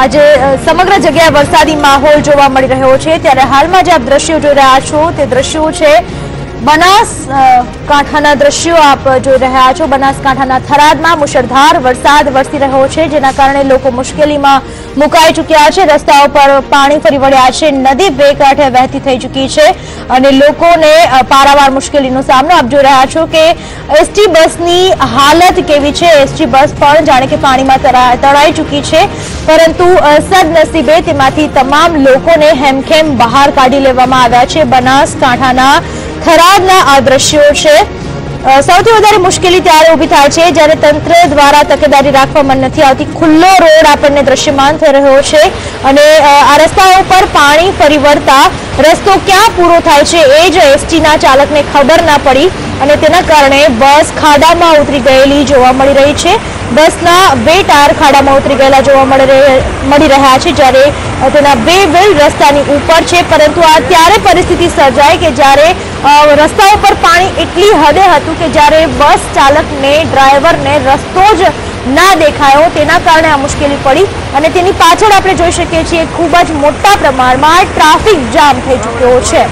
આજે સમગ્ર જગ્યાએ વરસાદી માહોલ જોવા મળી રહ્યો છે ત્યારે હાલમાં જે આપ દ્રશ્યો જોઈ રહ્યા છો તે દ્રશ્યો છે બનાસકાંઠાના દ્રશ્યો આપ જોઈ રહ્યા છો। બનાસકાંઠાના થરાદમાં મુશળધાર વરસાદ વરસી રહ્યો છે જેના કારણે લોકો મુશ્કેલીમાં મુકાઈ ચૂક્યા છે। રસ્તાઓ પર પાણી ફરી વળ્યા છે, નદી બે કાંઠે વહેતી થઈ ચૂકી છે અને લોકોને પારાવાર મુશ્કેલીનો સામનો આપ જોઈ રહ્યા છો કે એસટી બસની હાલત કેવી છે। એસટી બસ પણ જાણે કે પાણીમાં તણાઈ ચૂકી છે, પરંતુ સદનસીબે તેમાંથી તમામ લોકોને હેમખેમ બહાર કાઢી લેવામાં આવ્યા છે। બનાસકાંઠાના થરાદના આ દ્રશ્યો છે। સૌથી વધારે મુશ્કેલી ત્યારે ઊભી થાય છે જ્યારે તંત્ર દ્વારા તકેદારી રાખવામાં નથી આવતી। ખુલ્લો રોડ આપણને દ્રશ્યમાન થઈ રહ્યો છે અને આ રસ્તાઓ પર પાણી ફરી વળતા રસ્તો ક્યાં પૂરો થાય છે એ જ એસટીના ચાલકને ખબર ના પડી અને તેના કારણે બસ ખાડામાં ઉતરી ગયેલી જોવા મળી રહી છે। બસના બે ટાયર ખાડામાં ઉતરી ગયેલા જોવા મળી રહ્યા છે જ્યારે તેના બે વ્હીલ રસ્તાની ઉપર છે, પરંતુ આ ત્યારે પરિસ્થિતિ સર્જાય કે જ્યારે રસ્તાઓ પર પાણી એટલી હદે હતું કે જ્યારે બસ ચાલકને ડ્રાઈવરને રસ્તો જ ના દેખાયો, તેના કારણે આ મુશ્કેલી પડી અને તેની પાછળ આપણે જોઈ શકીએ છીએ ખૂબ જ મોટા પ્રમાણમાં ટ્રાફિક જામ થઈ ચૂક્યો છે।